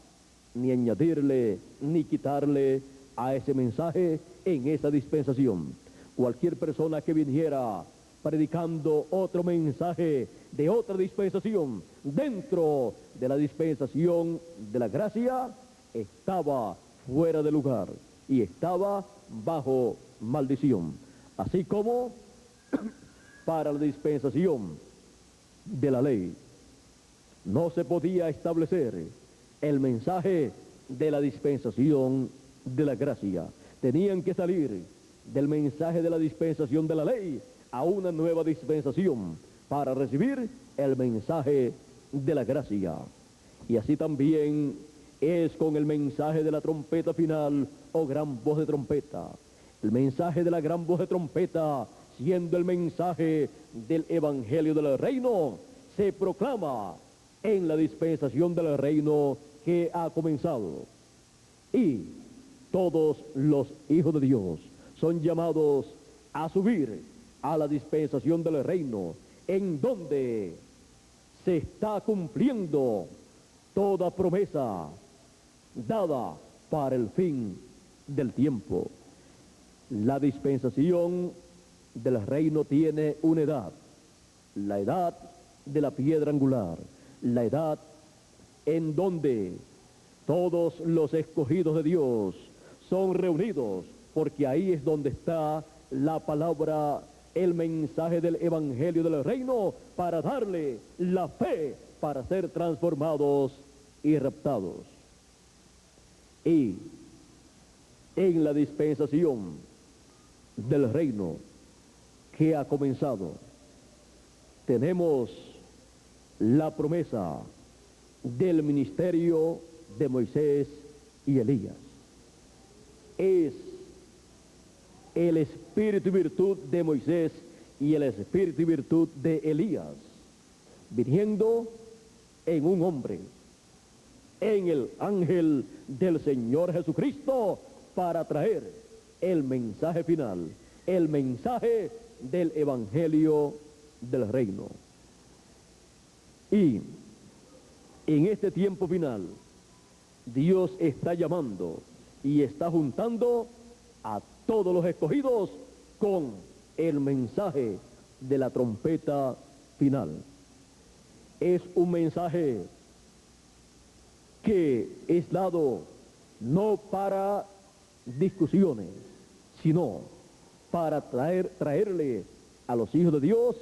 ni añadirle ni quitarle a ese mensaje en esa dispensación. Cualquier persona que viniera predicando otro mensaje de otra dispensación dentro de la dispensación de la gracia estaba fuera de lugar y estaba bajo maldición. Así como para la dispensación de la ley no se podía establecer el mensaje de la dispensación de la gracia. Tenían que salir del mensaje de la dispensación de la ley a una nueva dispensación para recibir el mensaje de la gracia. Y así también es con el mensaje de la trompeta final o gran voz de trompeta. El mensaje de la gran voz de trompeta, siendo el mensaje del evangelio del reino, se proclama en la dispensación del reino que ha comenzado. Y todos los hijos de Dios son llamados a subir a la dispensación del reino, en donde se está cumpliendo toda promesa dada para el fin del tiempo. La dispensación del reino tiene una edad, la edad de la piedra angular, la edad en donde todos los escogidos de Dios son reunidos, porque ahí es donde está la palabra, el mensaje del evangelio del reino, para darle la fe para ser transformados y raptados. Y en la dispensación del reino que ha comenzado, tenemos la promesa del ministerio de Moisés y Elías. Es el espíritu y virtud de Moisés y el espíritu y virtud de Elías, viniendo en un hombre, en el ángel del Señor Jesucristo, para traer el mensaje final, el mensaje del evangelio del reino. Y en este tiempo final, Dios está llamando y está juntando a todos los escogidos con el mensaje de la trompeta final. Es un mensaje que es dado no para discusiones, sino para traerle a los hijos de Dios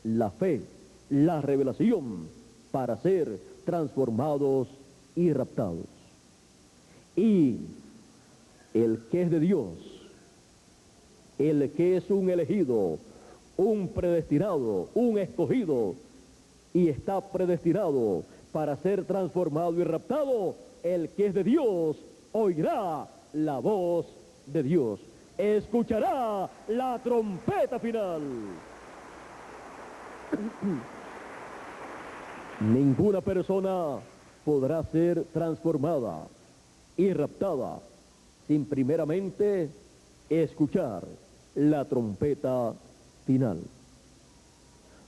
la fe, la revelación, para ser transformados y raptados. Y el que es de Dios, el que es un elegido, un predestinado, un escogido, y está predestinado para ser transformado y raptado, el que es de Dios oirá la voz de Dios, escuchará la trompeta final. Ninguna persona podrá ser transformada y raptada sin primeramente escuchar la trompeta final.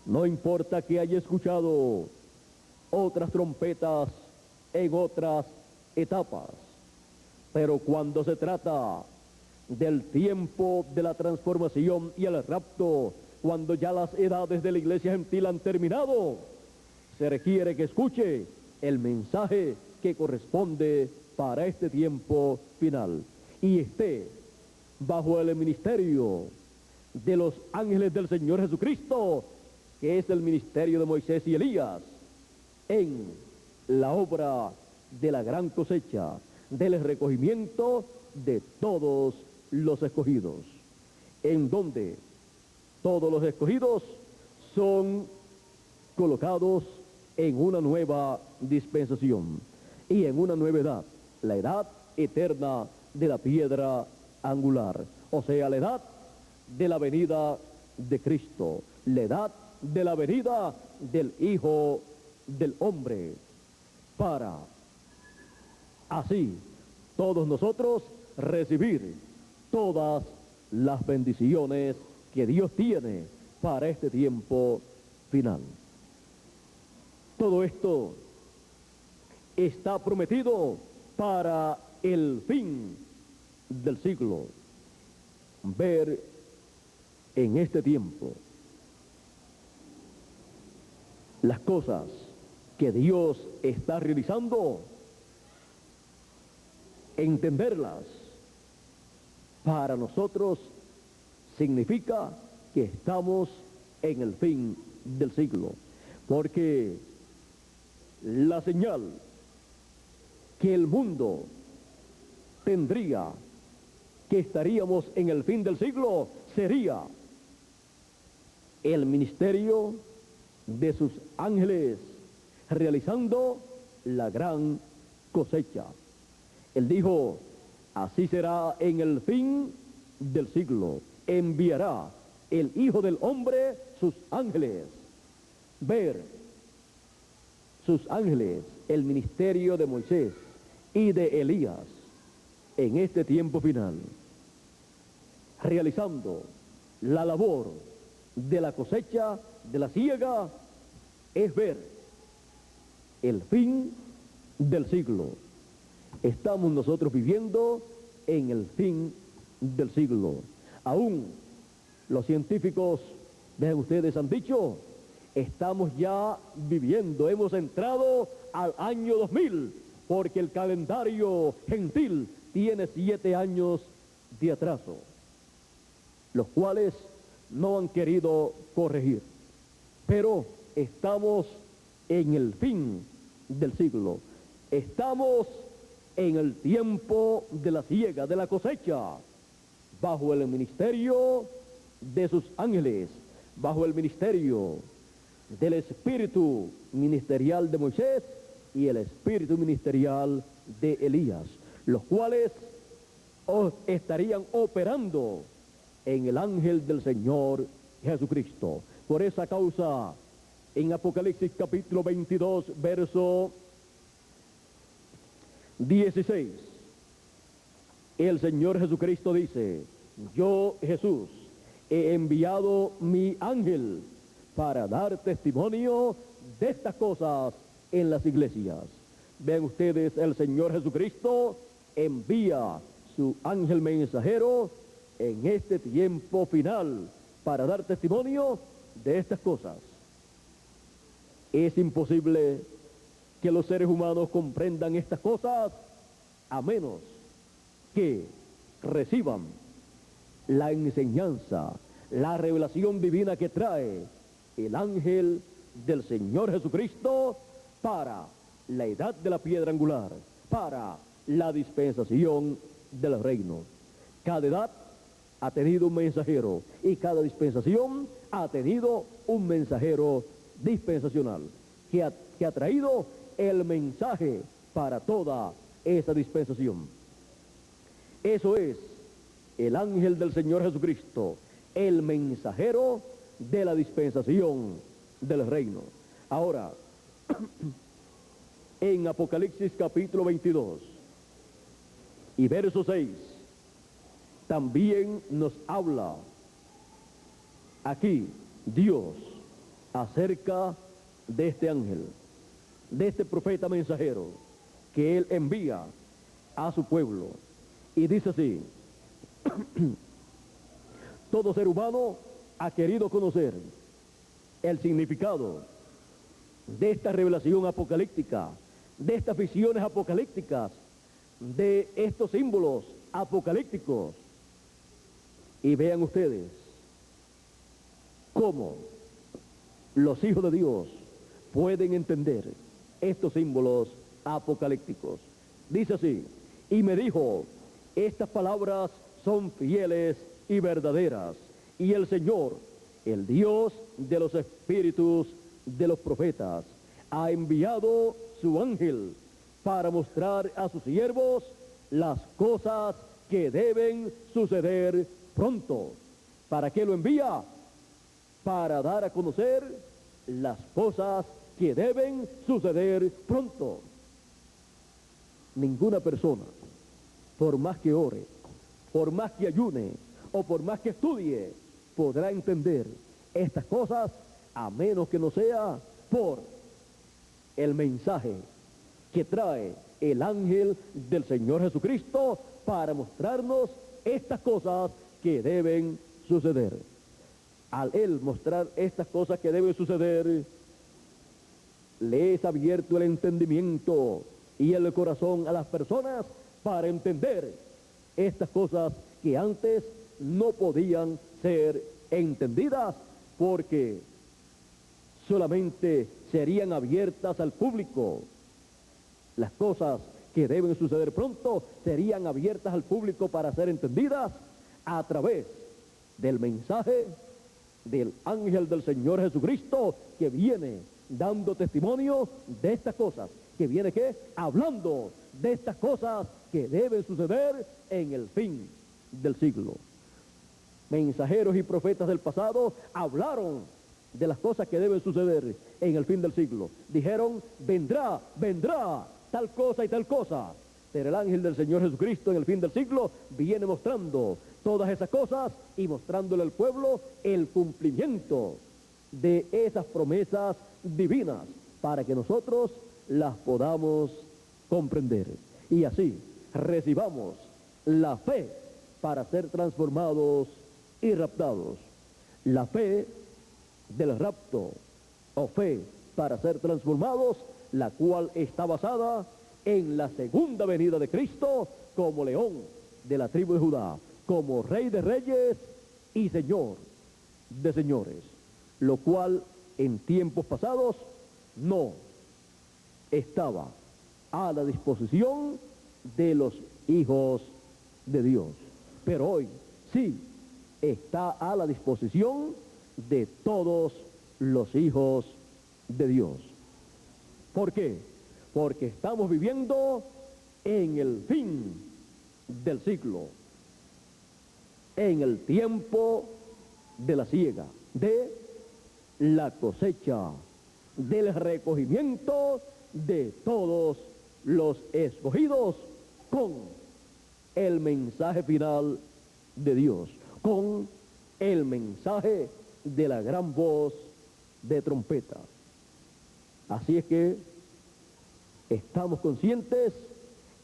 No importa que haya escuchado otras trompetas en otras etapas, pero cuando se trata del tiempo de la transformación y el rapto, cuando ya las edades de la iglesia gentil han terminado, se requiere que escuche el mensaje que corresponde para este tiempo final y esté bajo el ministerio de los ángeles del Señor Jesucristo, que es el ministerio de Moisés y Elías, en la obra de la gran cosecha, del recogimiento de todos los escogidos, en donde todos los escogidos son colocados en una nueva dispensación y en una nueva edad, la edad eterna de la piedra angular, o sea, la edad de la venida de Cristo, la edad de la venida del Hijo del Hombre, para así todos nosotros recibir todas las bendiciones que Dios tiene para este tiempo final. Todo esto está prometido para el fin del siglo. Ver en este tiempo las cosas que Dios está realizando, entenderlas para nosotros significa que estamos en el fin del siglo, porque la señal que el mundo tendría que estaríamos en el fin del siglo sería el ministerio de sus ángeles realizando la gran cosecha. Él dijo, así será en el fin del siglo, enviará el Hijo del Hombre sus ángeles. Ver sus ángeles, el ministerio de Moisés y de Elías en este tiempo final, realizando la labor de la cosecha, de la siega, es ver el fin del siglo. Estamos nosotros viviendo en el fin del siglo. Aún los científicos, vean ustedes, han dicho, estamos ya viviendo, hemos entrado al año 2000, porque el calendario gentil tiene 7 años de atraso, los cuales no han querido corregir. Pero estamos en el fin del siglo, estamos en el tiempo de la siega, de la cosecha, bajo el ministerio de sus ángeles, bajo el ministerio del espíritu ministerial de Moisés y el espíritu ministerial de Elías, los cuales estarían operando en el ángel del Señor Jesucristo. Por esa causa, en Apocalipsis capítulo 22, verso 16, el Señor Jesucristo dice: yo, Jesús, he enviado mi ángel para dar testimonio de estas cosas en las iglesias. Vean ustedes, el Señor Jesucristo envía su ángel mensajero en este tiempo final para dar testimonio de estas cosas. Es imposible que los seres humanos comprendan estas cosas a menos que reciban la enseñanza, la revelación divina que trae el ángel del Señor Jesucristo para la edad de la piedra angular, para la dispensación del reino. Cada edad ha tenido un mensajero y cada dispensación ha tenido un mensajero dispensacional que ha traído el mensaje para toda esa dispensación. Eso es el ángel del Señor Jesucristo, el mensajero de la dispensación del reino. Ahora, en Apocalipsis capítulo 22 y verso 6, también nos habla aquí Dios acerca de este ángel, de este profeta mensajero que él envía a su pueblo. Y dice así: todo ser humano ha querido conocer el significado de esta revelación apocalíptica, de estas visiones apocalípticas, de estos símbolos apocalípticos. Y vean ustedes cómo los hijos de Dios pueden entender estos símbolos apocalípticos. Dice así: y me dijo, estas palabras son fieles y verdaderas, y el Señor, el Dios de los espíritus de los profetas, ha enviado su ángel para mostrar a sus siervos las cosas que deben suceder pronto. ¿Para qué lo envía? Para dar a conocer las cosas que deben suceder pronto. Ninguna persona, por más que ore, por más que ayune o por más que estudie, podrá entender estas cosas a menos que no sea por el mensaje que trae el ángel del Señor Jesucristo para mostrarnos estas cosas que deben suceder. Al él mostrar estas cosas que deben suceder, le es abierto el entendimiento y el corazón a las personas para entender estas cosas que antes no podían ser entendidas, porque solamente serían abiertas al público. Las cosas que deben suceder pronto serían abiertas al público para ser entendidas a través del mensaje del ángel del Señor Jesucristo, que viene dando testimonio de estas cosas, que viene ¿qué? Hablando de estas cosas que deben suceder en el fin del siglo. Mensajeros y profetas del pasado hablaron de las cosas que deben suceder en el fin del siglo. Dijeron: vendrá tal cosa y tal cosa. Pero el ángel del Señor Jesucristo en el fin del siglo viene mostrando todas esas cosas y mostrándole al pueblo el cumplimiento de esas promesas divinas para que nosotros las podamos comprender. Y así recibamos la fe para ser transformados y raptados. La fe del rapto o fe para ser transformados, la cual está basada en la segunda venida de Cristo como león de la tribu de Judá, como rey de reyes y señor de señores, lo cual en tiempos pasados no estaba a la disposición de los hijos de Dios, pero hoy sí está a la disposición de todos los hijos de Dios. ¿Por qué? Porque estamos viviendo en el fin del siglo, en el tiempo de la siega, de la cosecha, del recogimiento de todos los escogidos con el mensaje final de Dios, con el mensaje de la gran voz de trompeta. Así es que estamos conscientes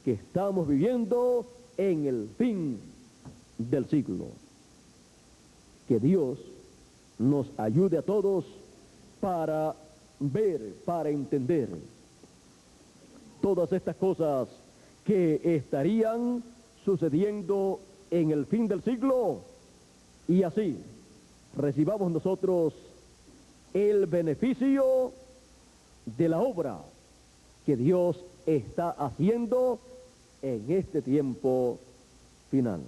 que estamos viviendo en el fin del siglo. Que Dios nos ayude a todos para ver, para entender todas estas cosas que estarían sucediendo en el fin del siglo, y así recibamos nosotros el beneficio de la obra que Dios está haciendo en este tiempo final.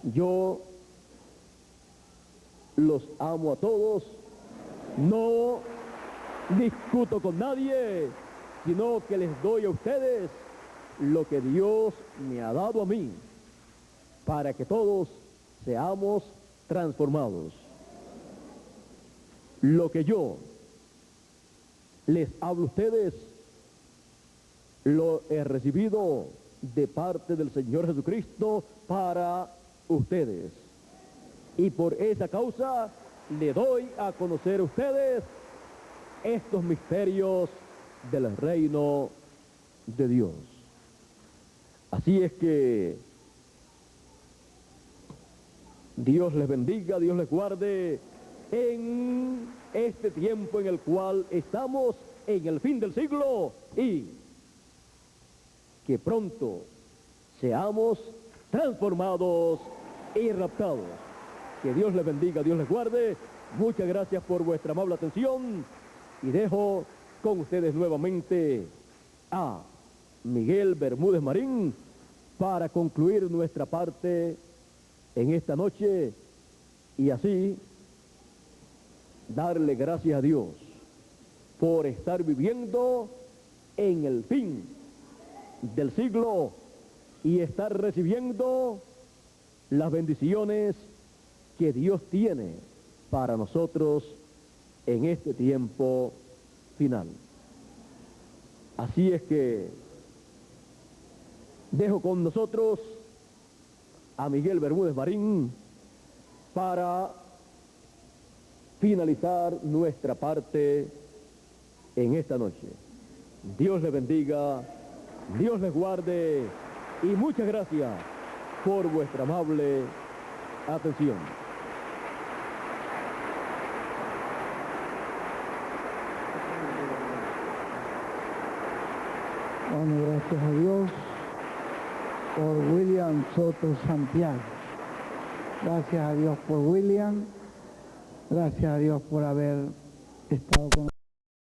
Yo los amo a todos, no discuto con nadie, sino que les doy a ustedes lo que Dios me ha dado a mí, para que todos seamos transformados. Lo que yo les hablo a ustedes, lo he recibido de parte del Señor Jesucristo para ustedes. Y por esa causa le doy a conocer a ustedes estos misterios del reino de Dios. Así es que Dios les bendiga, Dios les guarde en este tiempo en el cual estamos en el fin del siglo, y que pronto seamos transformados y raptados. Que Dios les bendiga, Dios les guarde. Muchas gracias por vuestra amable atención, y dejo con ustedes nuevamente a Miguel Bermúdez Marín para concluir nuestra parte en esta noche, y así darle gracias a Dios por estar viviendo en el fin del siglo y estar recibiendo las bendiciones que Dios tiene para nosotros en este tiempo final. Así es que dejo con nosotros a Miguel Bermúdez Marín para finalizar nuestra parte en esta noche. Dios les bendiga, Dios les guarde, y muchas gracias por vuestra amable atención. Bueno, gracias a Dios por William Soto Santiago. Gracias a Dios por William. Gracias a Dios por haber estado con nosotros.